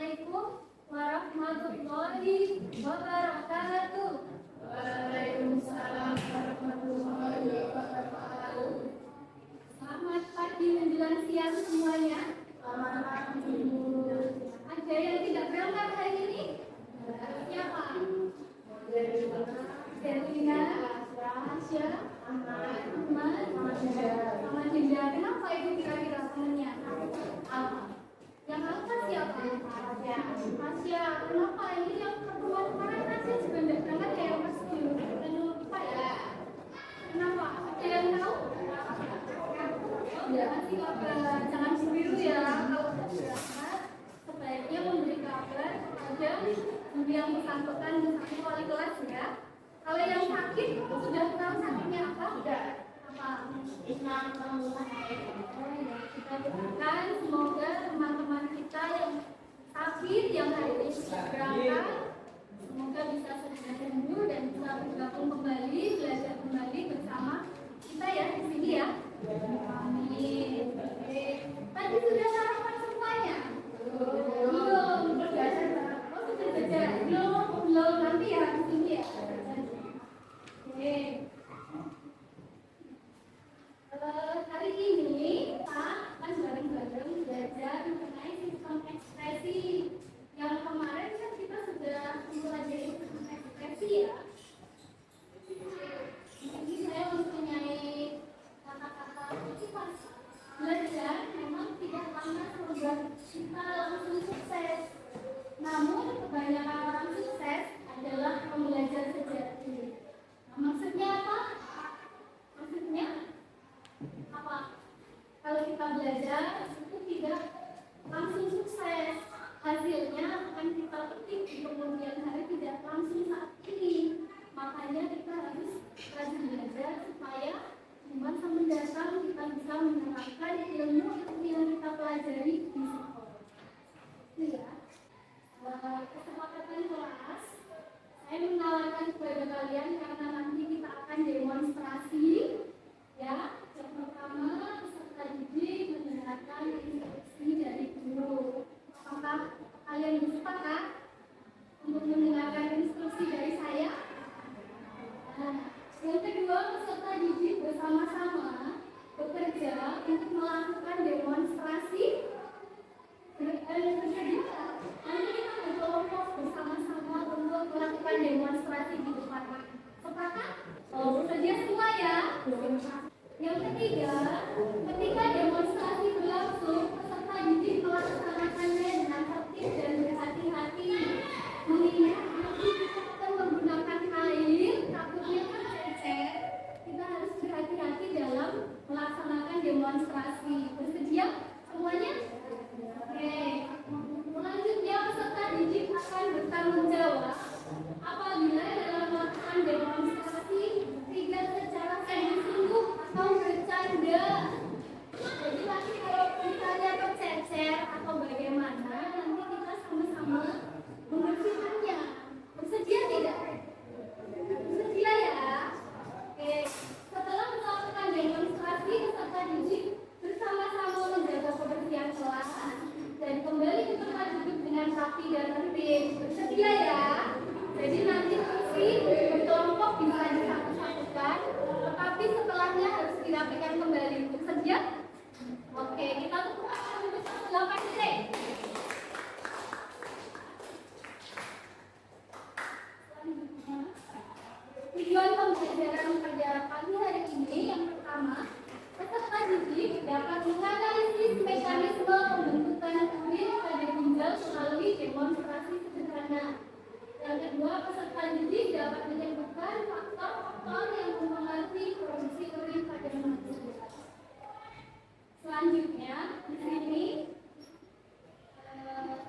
Assalamualaikum warahmatullahi wabarakatuh. Waalaikumsalam warahmatullahi wabarakatuh. Selamat pagi menjelang siang semuanya. Selamat pagi, Bu. Ada yang tidak berangkat hari ini? Siapa? Selina, Rasya, Ahmad, sama Dinda. Kenapa itu kira-kira temannya? Yang angkat siapa? Rasya. Kenapa ini yang pertemuan kemarin Rasya juga tidak berangkat ya? Pasti lupa ya. Kenapa? Ada yang tahu? Ya, kasih kabar. Jangan biru ya. Kalau sudah berangkat, sebaiknya memberi kabar kepada yang bersangkutan bersama wali kelas ya. Kalau yang sakit, sudah tahu sakitnya apa? Sudah. Apa? Islam Kita doakan semoga teman-teman kita yang sakit yang hari ini sudah berangkat, semoga bisa segera sembuh dan bisa bergabung kembali, belajar kembali bersama kita ya di sini ya. Amin. Tadi sudah sarapan semuanya? Belum. Oh sudah belajar? Belum. Nanti ya di sini ya. Oke. Hari ini kita akan bareng-bareng belajar mengenai sistem ekspresi. Yang kemarin kan kita sudah mempelajari sistem ekspresi ya. Ini saya mempunyai kata-kata motivasi. Belajar memang tidak lama membuat kita langsung sukses. Namun kebanyakan orang sukses adalah pembelajar sejati. Nah, maksudnya apa? Maksudnya apa? Kalau kita belajar itu tidak langsung sukses, hasilnya akan kita petik di kemudian hari, tidak langsung saat ini. Makanya kita harus rajin belajar supaya di masa mendatang kita bisa menerapkan ilmu yang kita pelajari di sekolah. Itu ya. Kesepakatan kelas, saya menawarkan kepada kalian karena nanti kita akan demonstrasi. Ya, yang pertama peserta didik mendengarkan instruksi dari guru. Apakah kalian bersepakat untuk mendengarkan instruksi dari saya? Nah, yang kedua peserta didik bersama-sama bekerja untuk melakukan demonstrasi. Nanti kita berkelompok bersama-sama untuk melakukan demonstrasi di depan. Sepakat? Bekerja semua ya. Yang ketiga, ketika demonstrasi berlangsung, peserta didik melaksanakannya dengan tertib dan berhati-hati. Mengingat nanti kita akan menggunakan air, takutnya kan cecer. Kita harus berhati-hati dalam melaksanakan demonstrasi. Bersedia semuanya? Oke. Selanjutnya peserta didik akan bertanggung jawab apabila dalam melakukan demonstrasi tidak secara sungguh atau bercanda. Jadi nanti kalau misalnya tercecer atau bagaimana, nanti kita sama-sama membersihkannya. Bersedia tidak? Bersedia ya? Oke. Setelah melakukan demonstrasi, peserta didik bersama-sama menjaga kebersihan kelas dan kembali ke tempat duduk dengan rapi dan tertib. Bersedia ya? Jadi nanti kursi berkelompok bisa disatu-satukan, tetapi setelahnya harus dirapikan kembali. Bersedia? Oke, kita tepuk tangan untuk 8 detik. Selanjutnya, tujuan pembelajaran pada pagi hari ini yang pertama, peserta didik dapat menganalisis mekanisme pembentukan kulit pada ginjal melalui demonstrasi sederhana. Yang kedua, peserta didik dapat menyebutkan faktor-faktor yang mempengaruhi produksi urin pada manusia. Selanjutnya, di sini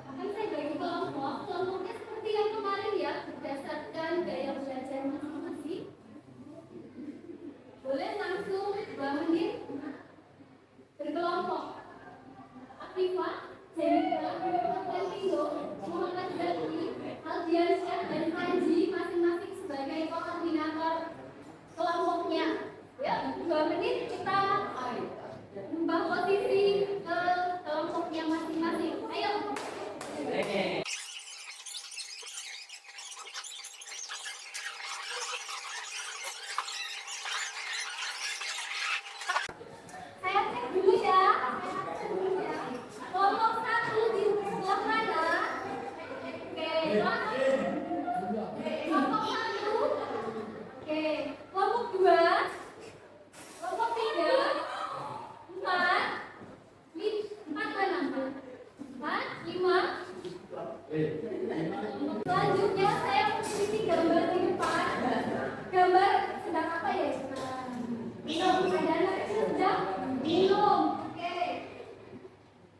akan saya bagi kelompok. Kelompoknya seperti yang kemarin ya, berdasarkan gaya belajar masing-masing. Boleh langsung 2 menit berkelompok. Afifah, Jennifer, Tio, Muhammad Zaki, Aldiansyah, dan Panji masing-masing sebagai koordinator kelompoknya. Ya, 2 menit kita ubah posisi ke kelompoknya masing-masing. Ayo. Selanjutnya saya memiliki gambar di depan. Gambar sedang apa ya? Minum. Ada anak kecil sedang minum. Oke.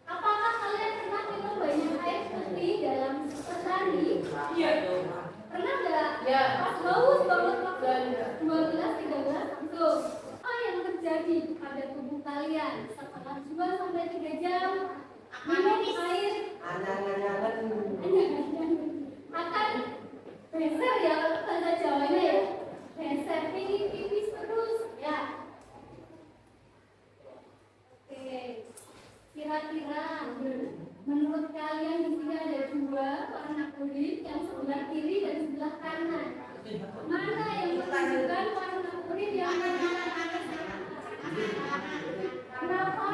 Apakah kalian pernah minum banyak air putih dalam sehari? Iya. Pernah nggak? Iya. Pas haus banget waktu 12, 13 langsung. Apa yang terjadi pada tubuh kalian setelah 2 sampai 3 jam minum air? Akan beser ya, bahasa Jawanya ya. Beser, pipis terus ya. Oke. Kira-kira menurut kalian di sini ada 2 warna kulit, yang sebelah kiri dan sebelah kanan. Mana yang menunjukkan warna kulit yang mana? Kenapa?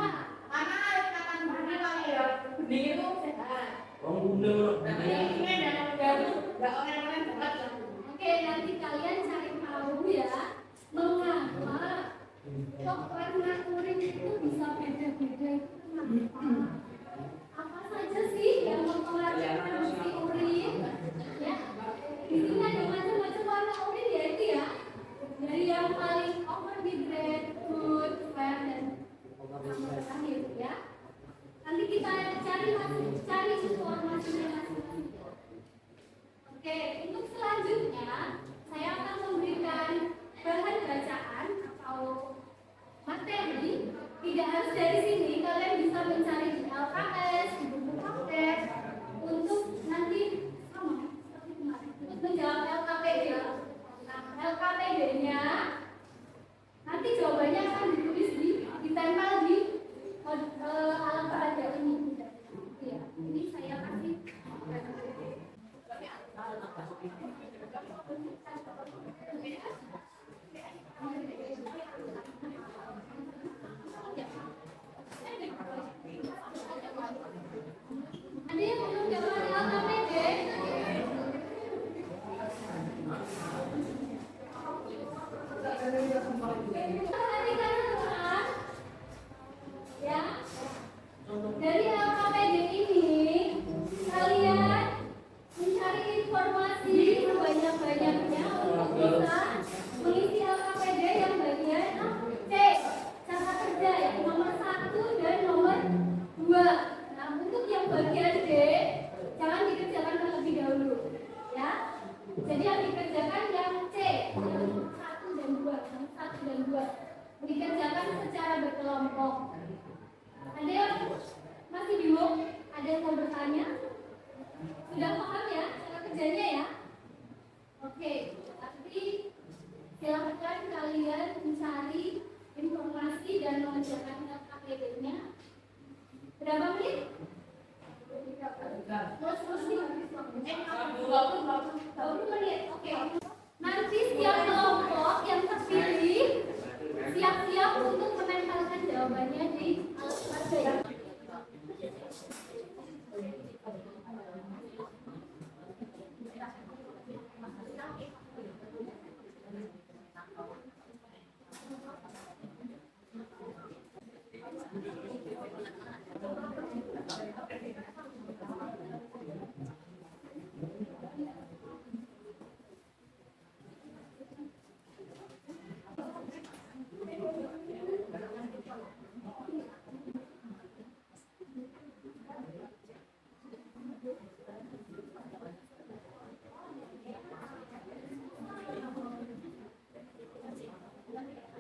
Karena air kanan bumi kali ya. Bening itu sehat. Ini dan baru nggak orang-orang banget ya. Oke, nanti kalian cari tahu ya mengapa kok warna kulit itu bisa beda-beda. Kenapa? Apa saja sih yang mempengaruhi produksi urin? Ya, di sini ada macam-macam warna urin ya itu ya. Dari yang paling overhydrate, good, fair, dan sampai terakhir ya. Nanti kita cari informasinya masing-masing. Oke, untuk selanjutnya saya akan memberikan bahan bacaan atau materi. Tidak harus dari sini, kalian bisa mencari di LKS, di buku praktek untuk nanti sama seperti kemarin untuk menjawab LKPD. Nah, LKPD-nya nanti jawabannya akan ditulis ditempel di alat peraga ini. Ya, ini saya kasih. Ada yang belum jawab LKPD? Perhatikan teman, ya. Dari LKPD ini kalian mencari informasi sebanyak-banyaknya untuk bisa mengisi LKPD yang bagian C, cara kerja yang nomor 1 dan nomor 2. Nah, untuk yang bagian D jangan dikerjakan terlebih dahulu, ya. Jadi yang dikerjakan yang C, yang 1 dan 2, yang 1 dan 2 dikerjakan secara berkelompok. Ada yang masih bingung? Ada yang mau bertanya? Sudah paham ya cara kerjanya ya? Oke, tapi silakan kalian mencari informasi dan mengerjakan LKPD-nya. Berapa menit? 20 menit. Oke. Nanti setiap kelompok yang terpilih siap-siap untuk menempelkan jawabannya di alat peraga.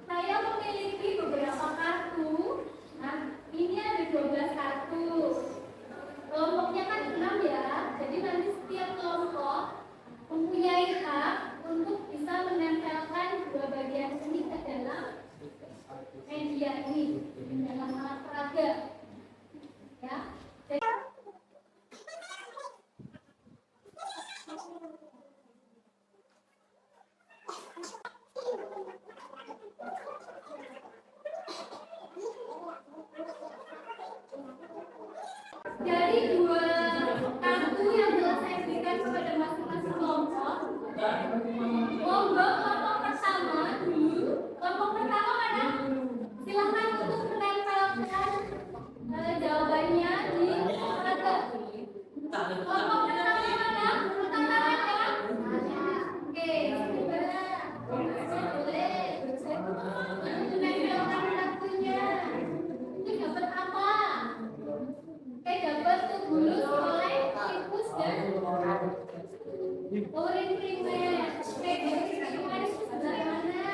Saya memiliki beberapa kartu. Nah, ini ada 12 kartu. Kelompoknya kan 6 ya. Jadi nanti setiap kelompok mempunyai hak untuk bisa menempelkan 2 bagian ini ke dalam media ini, di dalam alat peraga. Ya. Jadi, dari 2 kartu yang telah saya berikan kepada masing-masing kelompok, kelompok pertama dulu. Kelompok pertama mana? Silahkan untuk menempelkan jawabannya di peraga. Kelompok pertama Urin primer. Oke, urin primer itu dari mana?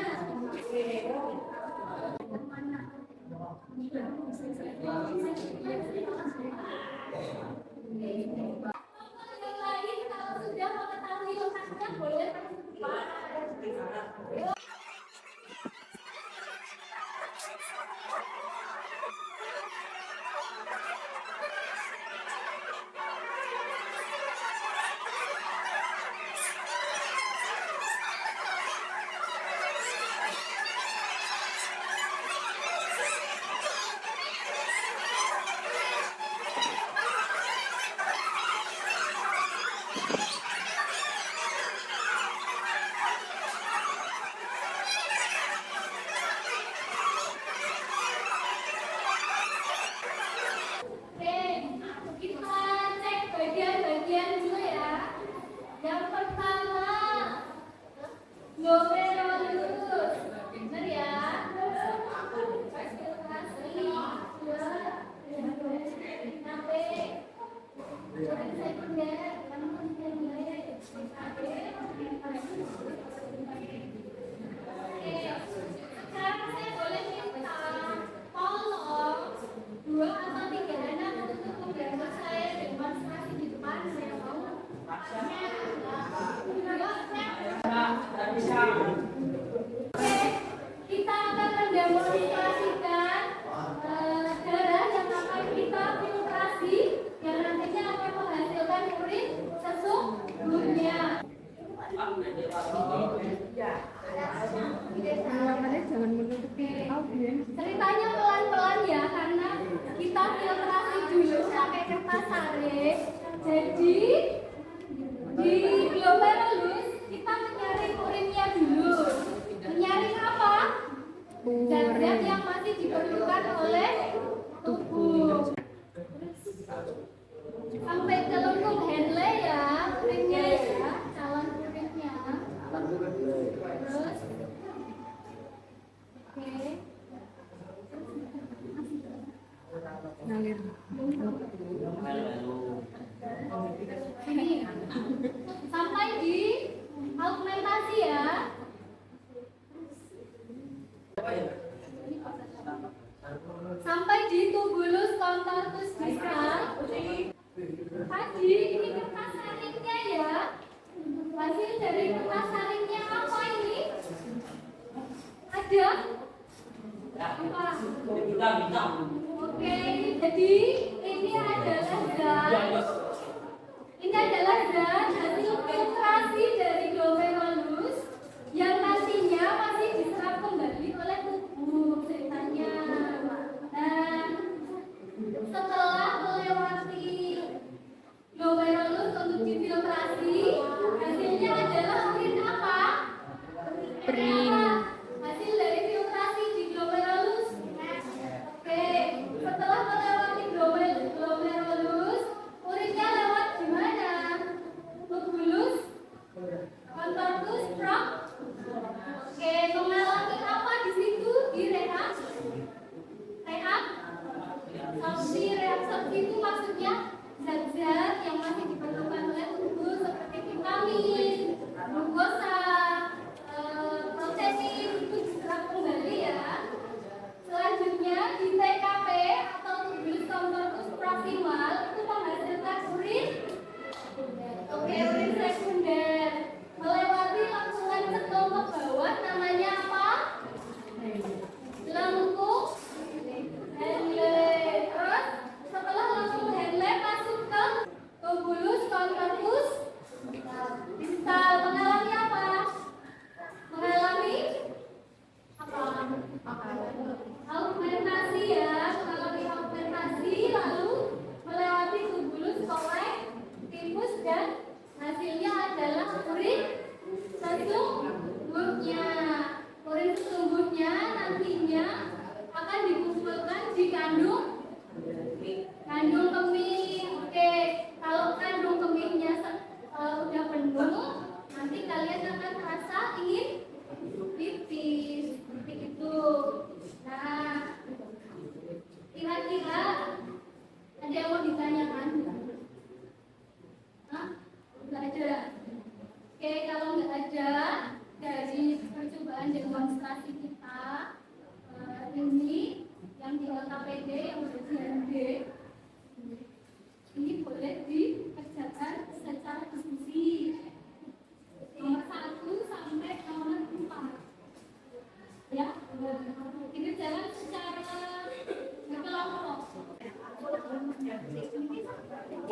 Yang lain kalau sudah mengetahui lokasinya boleh partisipasi. Oke, kita cek bagian-bagian dulu ya. Yang pertama, glomerulus. Benar ya? Filtrasi. Dua. Sampai. Sekunder. Oke, sekarang saya boleh minta tolong 2 atau 3 anak untuk membantu saya demonstrasi di depan. Saya mau Oke, kita akan mendemonstrasikan darah yang akan kita filtrasi yang nantinya akan menghasilkan urin sesungguhnya. Ceritanya pelan-pelan ya, karena kita filtrasi dulu pakai kertas sare. Jadi di glomerulus kita menyaring urinnya dulu. Menyaring apa? Zat-zat yang masih diperlukan oleh tubuh. Sampai ke lengkung Henle ya, urinnya ya, calon urinnya. Terus, oke. Ini sampai di augmentasi ya. Sampai di tubulus contortus distal. Tadi ini kertas saringnya ya. Hasil dari kertas saringnya apa ini? Ada? Apa? Oke, jadi ini adalah zat hasil filtrasi dari glomerulus yang nantinya masih diserap kembali oleh tubuh ceritanya. Dan setelah melewati glomerulus untuk difiltrasi, hasilnya adalah urin apa? Urin apa? Hasil dari filtrasi di glomerulus. Oke, setelah melewati glomerulus, urin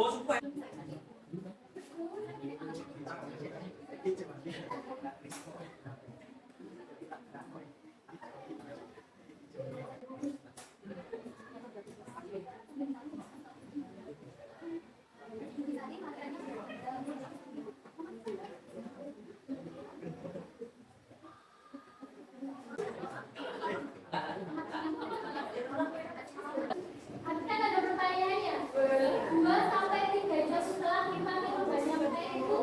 Kan ada pertanyaannya. 2 sampai 3 jam setelah kita minum banyak air itu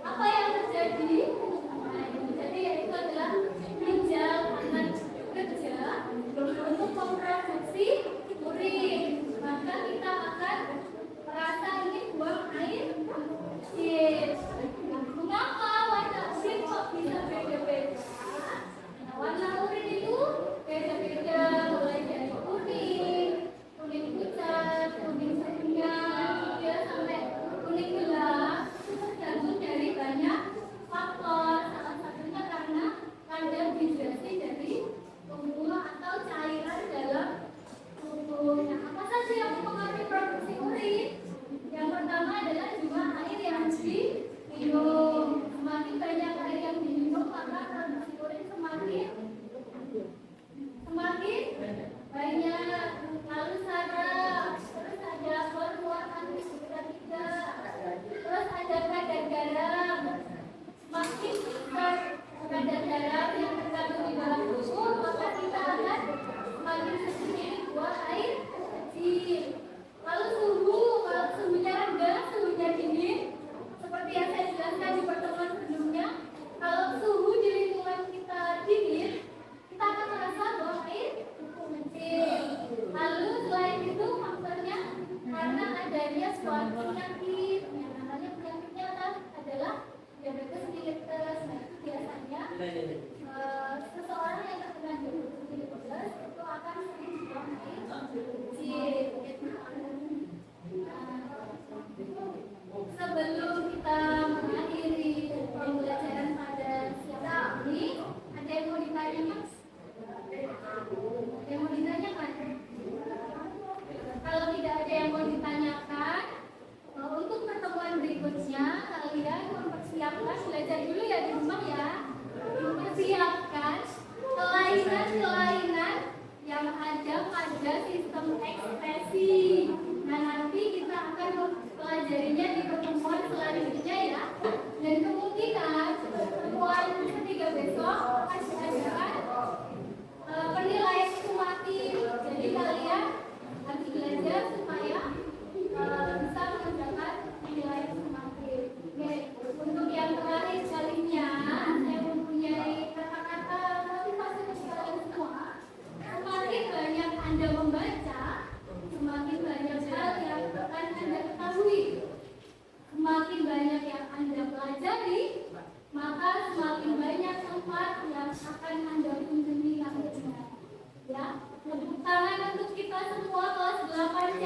apa yang terjadi? Nah, yang terjadi yaitu adalah ginjal akan bekerja untuk memproduksi urin. Maka kita akan merasa ingin buang air kecil. Mengapa warna urin kok bisa beda-beda? Nah, warna urin itu beda-beda, mulai dari kuning, kuning pucat, kuning senya, hingga sampai kuning gelap. Itu tergantung dari banyak faktor. Salah satunya karena kadar hidrasi dari tubuh atau cairan dalam tubuh. Nah, apa saja yang mempengaruhi produksi urin? Yang pertama adalah jumlah air yang diminum. Semakin banyak air yang diminum, maka produksi urin semakin banyak. Lalu saraf, terus ada hormon antidiuretika, terus ada kadar garam. Semakin besar kadar garam yang terkandung di dalam tubuh, maka kita akan semakin sering buang air kecil. Lalu suhu, kalau suhunya rendah, suhunya dingin, seperti yang saya jelaskan di pertemuan sebelumnya, kalau suhu di lingkungan kita dingin, kita akan merasa buang air kecil. Lalu selain itu faktornya karena adanya suatu penyakit, yang namanya penyakitnya adalah diabetes mellitus. Nah, itu biasanya seseorang yang terkena diabetes mellitus itu akan sering buang air kecil. Sebelum kita mengakhiri pembelajaran pada siang ini, ada yang mau ditanyakan? Ada yang mau ditanyakan? Kalau tidak ada yang mau ditanyakan, untuk pertemuan berikutnya kalian mempersiapkan, belajar dulu ya di rumah ya, mempersiapkan kelainan-kelainan yang ada pada sistem ekspresi. Nah, nanti kita akan mempelajarinya di pertemuan selanjutnya ya. Dan kemungkinan pertemuan ketiga besok akan diadakan penilaian sumatif. Jadi kalian harus belajar supaya bisa mengerjakan penilaian sumatif. Oke, untuk yang terakhir kalinya, saya mempunyai kata-kata motivasi untuk kalian semua. Semakin banyak Anda membaca, semakin banyak hal yang akan Anda ketahui. Semakin banyak yang Anda pelajari, maka semakin banyak tempat yang akan Anda kunjungi nantinya. Ya, tepuk tangan untuk kita semua kelas 8C.